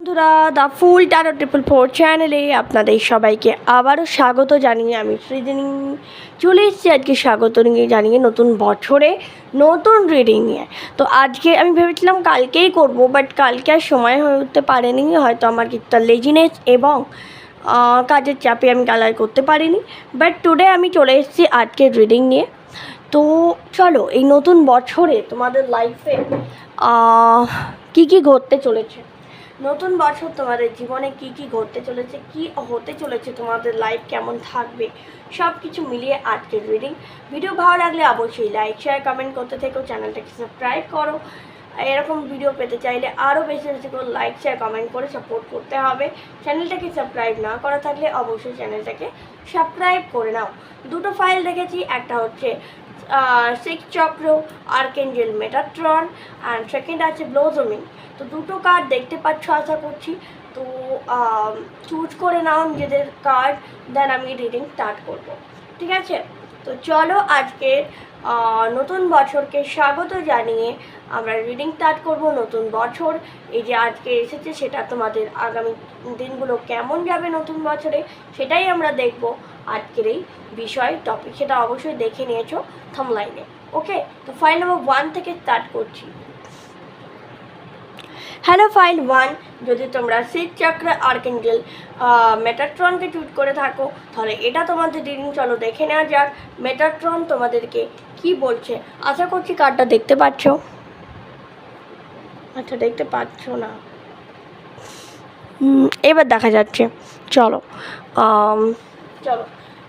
বন্ধুরা, the full taro 444 চ্যানেলে আপনাদের সবাইকে আবারও স্বাগত জানিয়ে আমি সৃজনী চলে এসেছি আজকে স্বাগত নিয়ে জানিয়ে নতুন বছরে নতুন রিডিং নিয়ে। তো আজকে আমি ভেবেছিলাম কালকেই করব, বাট কালকে আর সময় হয়ে উঠতে পারেনি, হয়তো আমার কিছুটা লেজিনেস এবং কাজের চাপে আমি কালার করতে পারিনি। বাট টুডে আমি চলে এসেছি আজকের রিডিং নিয়ে। তো চলো, এই নতুন বছরে তোমাদের লাইফে কী কী ঘটতে চলেছে, নতুন বছর তোমাদের জীবনে কি কি ঘটতে চলেছে, কি হতে চলেছে, তোমাদের লাইফ কেমন থাকবে, সব কিছু মিলিয়ে আজকের রিডিং। ভিডিও ভালো লাগলে অবশ্যই লাইক শেয়ার কমেন্ট করতে থেকো, চ্যানেলটাকে সাবস্ক্রাইব করো। এরকম ভিডিও পেতে চাইলে আরও বেশি বেশি করে লাইক শেয়ার কমেন্ট করে সাপোর্ট করতে হবে। চ্যানেলটাকে সাবস্ক্রাইব না করা থাকলে অবশ্যই চ্যানেলটাকে সাবস্ক্রাইব করে নাও। দুটো ফাইল দেখেছি, একটা হচ্ছে সিক্স চক্র আর্কেঞ্জেল মেটাট্রন অ্যান্ড সেকেন্ড আছে ব্লোজমিং। তো দুটো কার্ড দেখতে পাচ্ছ আশা করছি। তো চুজ করে নাও নিজেদের কার্ড, দেন আমি রিডিং স্টার্ট করব, ঠিক আছে? তো চলো, আজকে নতুন বছরকে স্বাগত জানিয়ে আমরা রিডিং স্টার্ট করব। নতুন বছর এই যে আজকে এসেছে, সেটা তোমাদের আগামী দিনগুলো কেমন যাবে নতুন বছরে, সেটাই আমরা দেখব আজকের এই বিষয় টপিক। সেটা অবশ্যই দেখে নিয়েছো থাম্বনেইলে। ওকে, তো ফাইল নম্বর 1 থেকে স্টার্ট করছি। হ্যালো ফাইল 1, যদি তোমরা সিক্স চক্র আর্কেঞ্জেল মেটাট্রনকে চুজ করে থাকো তাহলে এটা তোমাদের রিডিং। চলো দেখে নেওয়া যাক মেটাট্রন তোমাদেরকে কি বলছে। আশা করছি কার্ডটা দেখতে পাচ্ছ। আচ্ছা, দেখতে পাচ্ছ না, এবার দেখা যাচ্ছে। চলো চলো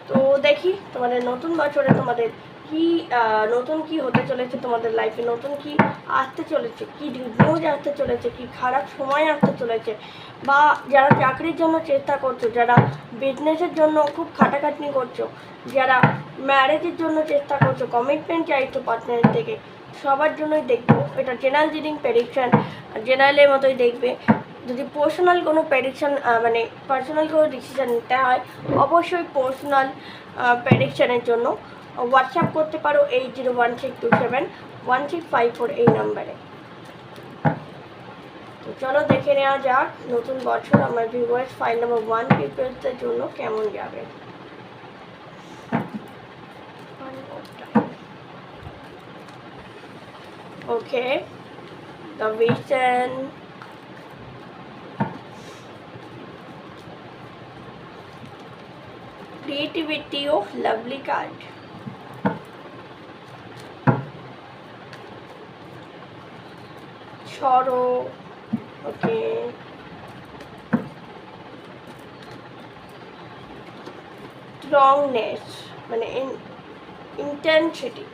তো দেখি তোমাদের নতুন বছরে তোমাদের কি নতুন কি হতে চলেছে, তোমাদের লাইফে নতুন কি আসতে চলেছে, কি নিউজ আসতে চলেছে, কি খারাপ সময় আসতে চলেছে, বা যারা চাকরির জন্য চেষ্টা করছো, যারা বিজনেসের জন্য খুব খাটাখাটনি করছো, যারা ম্যারেজের জন্য চেষ্টা করছো, কমিটমেন্ট চাইছো পার্টনারের থেকে, সবার জন্যই দেখবো। এটা জেনারেল রিডিং প্রেডিকশন, জেনারেলের মতোই দেখবে। যদি পার্সোনাল কোনো প্রেডিকশন মানে পার্সোনাল কোনো ডিসিশান নিতে হয়, অবশ্যই পার্সোনাল প্রেডিকশানের জন্য হোয়াটসঅ্যাপ করতে পারো 8016271654 এই নাম্বারে। তো চলো দেখে নেওয়া যাক নতুন বছর আমার ভিউয়ার্স ফাইল নম্বর 1 পিপলসদের জন্য কেমন যাবে। Okay, the vision, creativity of lovely card, sorrow, okay, strongness মানে intensity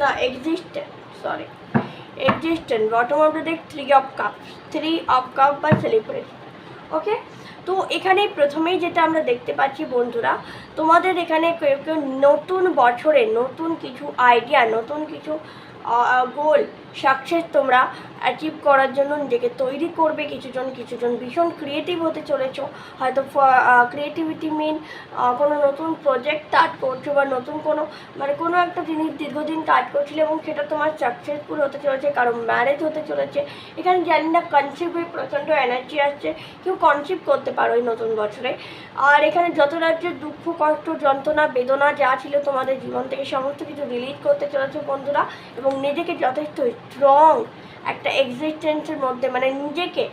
না existence, sorry existence, bottom of the deck 3 of cups বা celebration। ওকে, তো এখানে প্রথমেই যেটা আমরা দেখতে পাচ্ছি বন্ধুরা, তোমাদের এখানে কেউ কেউ নতুন বছরে নতুন কিছু আইডিয়া, নতুন কিছু গোল সাকসেস তোমরা অ্যাচিভ করার জন্য নিজেকে তৈরি করবে। কিছুজন ভীষণ ক্রিয়েটিভ হতে চলেছো, হয়তো ক্রিয়েটিভিটি মিন কোনো নতুন প্রজেক্ট স্টার্ট করছো, বা নতুন কোনো মানে কোনো একটা জিনিস দীর্ঘদিন কাজ করছিলে এবং সেটা তোমার সাকসেসফুল হতে চলেছে, কারণ ম্যারেজ হতে চলেছে। এখানে জানি না কনসিভ হয়ে প্রচণ্ড এনার্জি আসছে, কেউ কনসিভ করতে পারো এই নতুন বছরে। আর এখানে যত রাজ্যের দুঃখ কষ্ট যন্ত্রণা বেদনা যা ছিল তোমাদের জীবন থেকে সমস্ত কিছু রিলিজ করতে চলেছে বন্ধুরা, এবং নিজেকে যথেষ্ট স্ট্রং একটা এক্সিস্টেন্সের মধ্যে মানে নিজেকে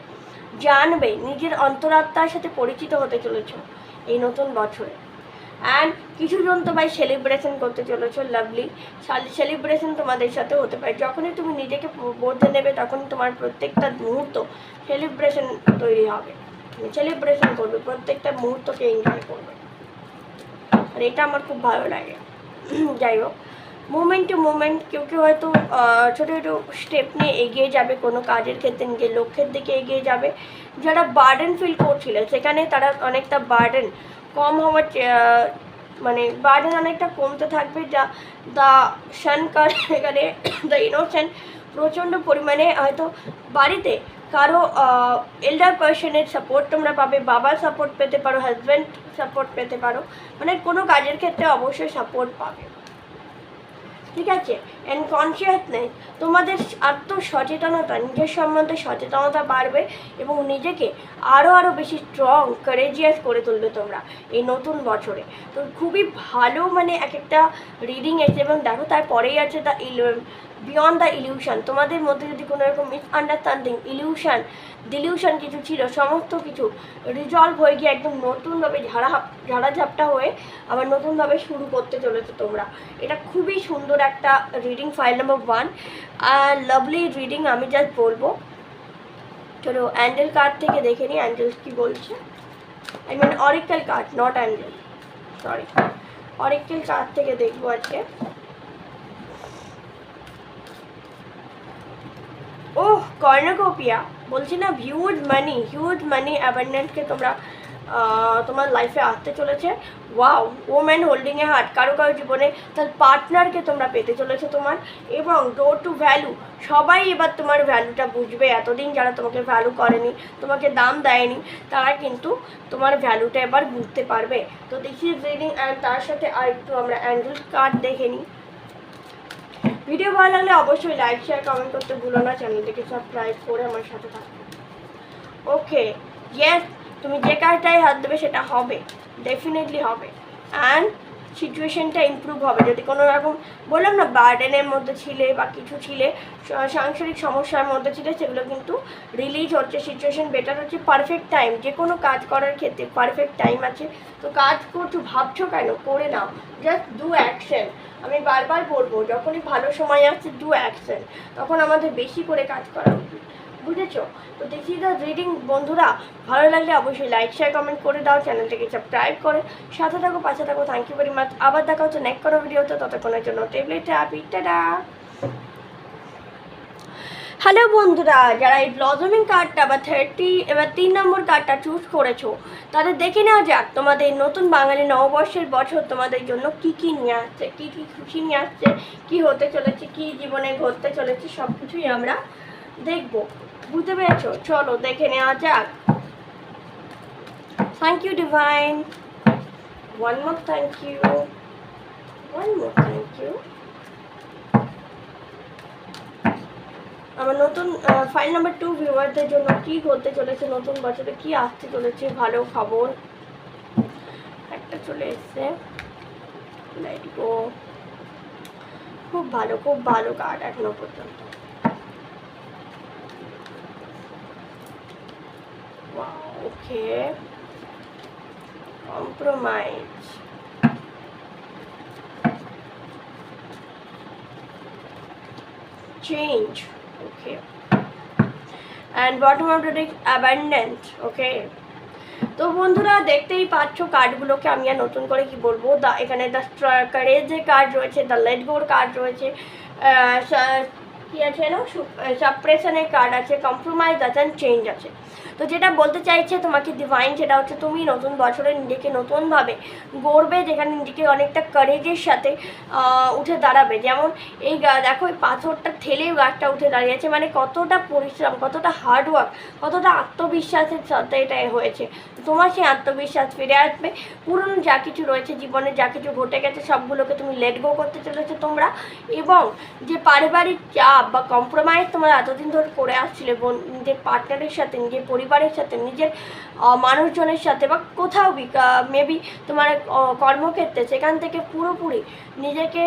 জানবে, নিজের অন্তরাত্মার সাথে পরিচিত হতে চলেছ এই নতুন বছরে। অ্যান্ড কিছুজন তো ভাই সেলিব্রেশন করতে চলেছ, লাভলি সেলিব্রেশন তোমাদের সাথে হতে পারে। যখনই তুমি নিজেকে বোঝে নেবে তখনই তোমার প্রত্যেকটা মুহূর্ত সেলিব্রেশন তৈরি হবে, সেলিব্রেশন করবে, প্রত্যেকটা মুহূর্তকে এনজয় করবে, আর এটা আমার খুব ভালো লাগে। যাই হোক, মুভমেন্ট টু মুভমেন্ট, কেউ কেউ হয়তো ছোটো ছোটো স্টেপ নিয়ে এগিয়ে যাবে কোনো কাজের ক্ষেত্রে, নিজের লক্ষ্যের দিকে এগিয়ে যাবে। যারা বার্ডেন ফিল করছিল সেখানে তারা অনেকটা বার্ডেন কম হওয়ার মানে বার্ডেন অনেকটা কমতে থাকবে। যা দ্য সান কার্ড এখানে দ্য ইনোসেন্ট, প্রচণ্ড পরিমাণে হয়তো বাড়িতে কারো এল্ডার পার্সনের সাপোর্ট তোমরা পাবে, বাবার সাপোর্ট পেতে পারো, হাজব্যান্ড সাপোর্ট পেতে পারো, মানে কোনো কাজের ক্ষেত্রে অবশ্যই সাপোর্ট পাবে, ঠিক আছে? অ্যান্ড কনসিয়াসনেস, তোমাদের আত্মসচেতনতা, নিজের সম্বন্ধে সচেতনতা বাড়বে এবং নিজেকে আরও বেশি স্ট্রং কারেজিয়াস করে তুলবে তোমরা এই নতুন বছরে। তো খুবই ভালো মানে এক একটা রিডিং এসে, এবং দেখো তারপরেই আছে দ্য বিয়ন্ড দ্য ইলিউশন। তোমাদের মধ্যে যদি কোনো রকম মিসআন্ডারস্ট্যান্ডিং, ডিলিউশন কিছু ছিল, সমস্ত কিছু রিজলভ হয়ে গিয়ে একদম নতুনভাবে ঝাড়াঝাপটা হয়ে আবার নতুনভাবে শুরু করতে চলেছে তোমরা। এটা খুবই সুন্দর একটা রিডিং, ফাইল নাম্বার 1, আর লাভলি রিডিং। আমি জাস্ট বলবো, চলো অ্যাঞ্জেল কার্ড থেকে দেখে নিই অ্যাঞ্জেলস কি বলছে। I mean oracle card, not angel, sorry, oracle card থেকে দেখবো আজকে। ওহ, কর্ণকোপিয়া বলছি না, হিউজ মানি অ্যাবান্ডেন্টকে তোমরা তোমার লাইফে আসতে চলেছে। ওয়াও, ওম্যান হোল্ডিং এ হার্ট, কারো জীবনে তার পার্টনারকে তোমরা পেতে চলেছো তোমার। এবং ডোর টু ভ্যালু, সবাই এবার তোমার ভ্যালুটা বুঝবে। এতদিন যারা তোমাকে ভ্যালু করেনি, তোমাকে দাম দেয়নি, তারা কিন্তু তোমার ভ্যালুটা এবার বুঝতে পারবে। তো দিস ইজ রিডিং, অ্যান্ড তার সাথে আর একটু আমরা অ্যাঞ্জেল কার্ড দেখে নিই। ভিডিও ভালো লাগলে অবশ্যই লাইক, শেয়ার, কমেন্ট করতে ভুলো না। চ্যানেলটিকে সাবস্ক্রাইব করে আমার সাথে থাকবে। ওকে, ইয়েস, তুমি যে কাজটাই হাত দেবে সেটা হবে, ডেফিনেটলি হবে, অ্যান্ড সিচুয়েশনটা ইমপ্রুভ হবে। যদি কোনো রকম বললাম না বার্ডেনের মধ্যে ছিলে বা কিছু ছিলে, সাংসারিক সমস্যার মধ্যে ছিলে, সেগুলো কিন্তু রিলিজ হচ্ছে, সিচুয়েশন বেটার হচ্ছে। পারফেক্ট টাইম, যে কোনো কাজ করার ক্ষেত্রে পারফেক্ট টাইম আছে। তো কাজ করছো, ভাবছো কেন, করে নাও, জাস্ট ডু অ্যাকশন। আমি বারবার বলবো, যখনই ভালো সময় আসছে ডু অ্যাকশন, তখন আমাদের বেশি করে কাজ করা উচিত, বুঝেছো? তো দিস ইজ দ্য রিডিং। বন্ধুরা, ভালো লাগলে অবশ্যই লাইক, শেয়ার, কমেন্ট করে দাও, চ্যানেলটিকে সাবস্ক্রাইব করে সাথে থাকো, পাশে থাকো। Thank you very much. আবার দেখা হচ্ছে নেক্সট কোনো ভিডিওতে, ততক্ষণের জন্য টেবলেট হ্যাপি, টাটা। হ্যালো বন্ধুরা, যারা এই ব্লজমিং কার্ডটা বা 3 নম্বর কার্ডটা চুজ করেছো, তাদের দেখে নেওয়া যাক তোমাদের নতুন বাঙালি নববর্ষের বছর তোমাদের জন্য কি নিয়ে আসছে, কি খুশি নিয়ে আসছে, কি হতে চলেছে, কি জীবনে ঘটতে চলেছে, সব কিছুই আমরা দেখবো। বুঝতে পেরেছো? চলো দেখে নেওয়া যাক। Thank you divine, one more thank you, আমার নতুন ফাইল নাম্বার 2 ভিউয়ারদের জন্য কি করতে চলেছে, নতুন বছরে কি আসতে চলেছে, ভালো খবর একটা চলে এসছে। লেট গো, খুব ভালো কার্ড এখনো পর্যন্ত। ওকে, compromise, change, okay, and bottom of the deck abundance, okay। তো বন্ধুরা, দেখতেই পাচ্ছ কার্ডগুলোকে আমি আর নতুন করে কি বলবো। এখানে দ্য কারেজের কার্ড রয়েছে, দ্য লেট গোর কার্ড রয়েছে, কি আছে না, সাপ্রেশনের কার্ড আছে, কম্প্রোমাইজ আছে, চেঞ্জ আছে। তো যেটা বলতে চাইছে তোমাকে ডিভাইন, সেটা হচ্ছে তুমি নতুন বছরে নিজেকে নতুনভাবে গড়বে, যেখানে নিজেকে অনেকটা কারেজের সাথে উঠে দাঁড়াবে। যেমন এই দেখো, এই পাথরটা ঠেলে গাছটা উঠে দাঁড়িয়েছে, মানে কতটা পরিশ্রম, কতটা হার্ডওয়ার্ক, কতটা আত্মবিশ্বাসের সাথে এটা হয়েছে। তোমার সেই আত্মবিশ্বাস ফিরে আসবে। পুরনো যা কিছু রয়েছে জীবনে, যা কিছু ঘটে গেছে, সবগুলোকে তুমি লেট গো করতে চলেছো তোমরা। এবং যে পারিবারিক চাপ বা কম্প্রোমাইজ তোমরা এতদিন ধরে করে আসছিলে নিজের পার্টনারের সাথে, নিজের পরিবারের সাথে, নিজের মানুষজনের সাথে, বা কোথাও মেবি তোমার কর্মক্ষেত্রে, সেখান থেকে পুরোপুরি নিজেকে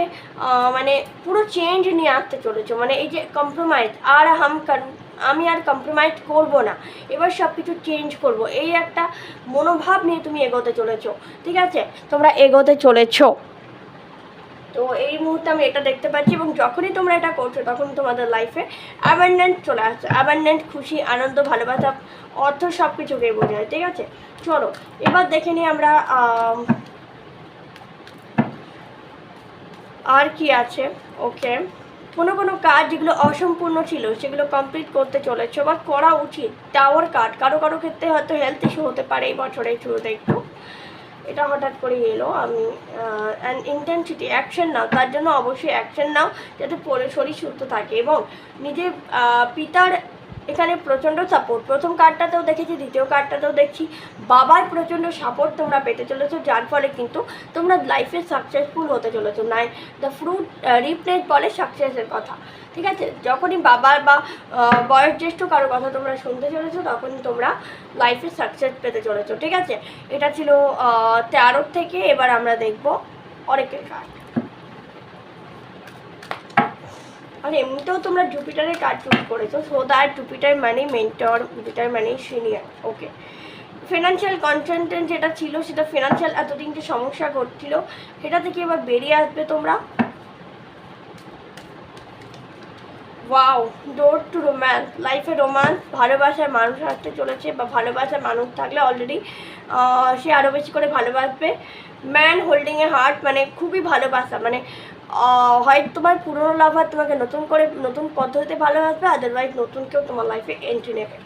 মানে পুরো চেঞ্জ নিয়ে আসতে চলেছো। মানে এই যে কম্প্রোমাইজ, আমি আর কম্প্রোমাইজ করবো না, এবার সব কিছু চেঞ্জ করবো, এই একটা মনোভাব নিয়ে তুমি এগোতে চলেছো। ঠিক আছে, তোমরা এগোতে চলেছো। তো এই মুহূর্তে আমি এটা দেখতে পাচ্ছি, এবং যখনই তোমরা এটা করছো তখন তোমাদের লাইফে অ্যাবান্ডেন্ট চলে আসছে। অ্যাবান্ডেন্ট, খুশি, আনন্দ, ভালোবাসা, অর্থ সব কিছুকেই বোঝায়। ঠিক আছে, চলো এবার দেখে নিই আমরা আর কি আছে। ওকে, কোনো কাজ যেগুলো অসম্পূর্ণ ছিল সেগুলো কমপ্লিট করতে চলেছো বা করা উচিত। টাওয়ার কার্ড, কারো ক্ষেত্রে হয়তো হেলথ ইস্যু হতে পারে এই বছরের শুরুতে একটু, এটা হঠাৎ করে এলো। আমি অ্যান্ড ইন্টেন্সিটি, অ্যাকশন নাও, তার জন্য অবশ্যই অ্যাকশন নাও যাতে শরীর সুস্থ থাকে। এবং নিজের পিতার এখানে প্রচণ্ড সাপোর্ট, প্রথম কার্ডটাতেও দেখেছি, দ্বিতীয় কার্ডটাতেও দেখছি বাবার প্রচণ্ড সাপোর্ট তোমরা পেতে চলেছো, যার ফলে কিন্তু তোমরা লাইফে সাকসেসফুল হতে চলেছো। দ্য ফ্রুট রিপ্লেস বলে সাকসেসের কথা, ঠিক আছে? যখনই বাবার বা বয়োজ্যেষ্ঠ কারো কথা তোমরা শুনতে চলেছো তখনই তোমরা লাইফে সাকসেস পেতে চলেছো, ঠিক আছে? এটা ছিল 13 থেকে। এবার আমরা দেখব অরেকেল কার্ড। আর এমনিতেও তোমরা জুপিটারের কার্ড চুজ করেছো, সো দ্যাট জুপিটার মানে মেন্টর, জুপিটার মানে সিনিয়র। ওকে, ফিনান্সিয়াল কনসেন্ট্রেন্ট যেটা ছিল, সেটা ফিনান্সিয়াল এতদিন যে সমস্যা ঘটছিল সেটা থেকে এবার বেরিয়ে আসবে তোমরা। ওয়াও, ডোর টু রোম্যান্স, লাইফে রোম্যান্স, ভালোবাসার মানুষ আসতে চলেছে, বা ভালোবাসার মানুষ থাকলে অলরেডি সে আরও বেশি করে ভালোবাসবে। ম্যান হোল্ডিং এ হার্ট, মানে খুবই ভালোবাসা, মানে হয় তোমার পুরনো লাভার তোমাকে নতুন করে নতুন পদ্ধতিতে ভালোবাসবে, আদারওয়াইজ নতুন কেউ তোমার লাইফে এন্ট্রি নেবে,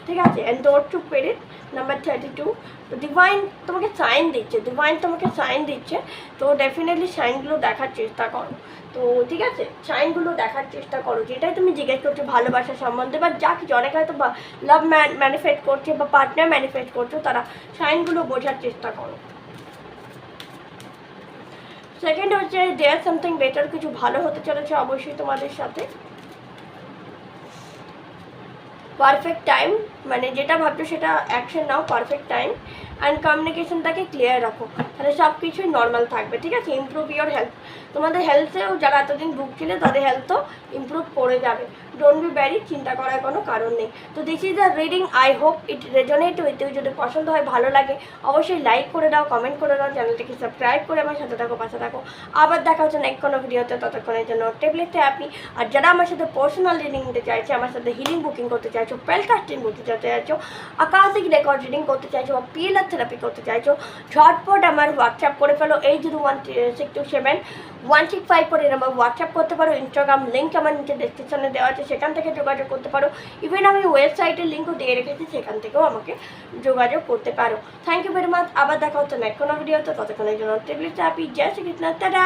ঠিক আছে? অ্যান্ড ডোর টু পেরিট নাম্বার 32, ডিভাইন তোমাকে সাইন দিচ্ছে, ডিভাইন তোমাকে সাইন দিচ্ছে, তো ডেফিনেটলি সাইনগুলো দেখার চেষ্টা করো। তো ঠিক আছে, সাইনগুলো দেখার চেষ্টা করো, যেটাই তুমি জিজ্ঞেস করছো ভালোবাসা সম্বন্ধে বা যা কিছু, অনেক হয়তো লাভ ম্যানিফেস্ট করছে বা পার্টনার ম্যানিফেস্ট করছো, তারা সাইনগুলো বোঝার চেষ্টা করো। সেকেন্ড হচ্ছে দেয়ার সামথিং বেটার, কিছু ভালো হতে চলেছে অবশ্যই তোমাদের সাথে। পারফেক্ট টাইম, মানে যেটা ভাবছো সেটা action now, perfect time. And কমিউনিকেশনটাকে ক্লিয়ার রাখো, তাহলে সব কিছুই নর্মাল থাকবে, ঠিক আছে? ইমপ্রুভ ইয়োর হেলথ, তোমাদের হেলথেও যারা এতদিন ভুগছিলে তাদের হেলথও ইমপ্রুভ করে যাবে। ডোন্ট বি ব্যারি, চিন্তা করার কোনো কারণ নেই। তো this is the reading, I hope it resonate with you. যদি পছন্দ হয়, ভালো লাগে, অবশ্যই লাইক করে দাও, কমেন্ট করে দাও, চ্যানেলটিকে সাবস্ক্রাইব করে আমার সাথে থাকো, পাশে থাকো। আবার দেখা হচ্ছে নেক্সট কোনো ভিডিওতে, ততক্ষণের জন্য টেবলেটে আপনি। আর যারা আমার সাথে পার্সোনাল রিডিং নিতে চাইছে, আমার সাথে হিলিং বুকিং করতে চাইছো, পেল কাস্টিং করতে চাইছো, আকাশিক রেকর্ড রিডিং করতে চাইছো, বা পিএলআর থেরাপি করতে চাইছো, ঝটপট আমার হোয়াটসঅ্যাপ করে ফেলো 8016271665 করে নাম্বার হোয়াটসঅ্যাপ করতে পারো। ইনস্টাগ্রাম লিঙ্ক আমার নিচে ডেসক্রিপশনে দেওয়া আছে, সেখান থেকে যোগাযোগ করতে পারো। ইভেন আমি ওয়েবসাইটের লিঙ্কও দিয়ে রেখেছি, সেখান থেকেও আমাকে যোগাযোগ করতে পারো। Thank you very much. আবার দেখা হচ্ছে নেক্সট কোনো ভিডিওতে, ততক্ষণের জন্য টেবলেট আপি। জয় শ্রীকৃষ্ণ, টাটা।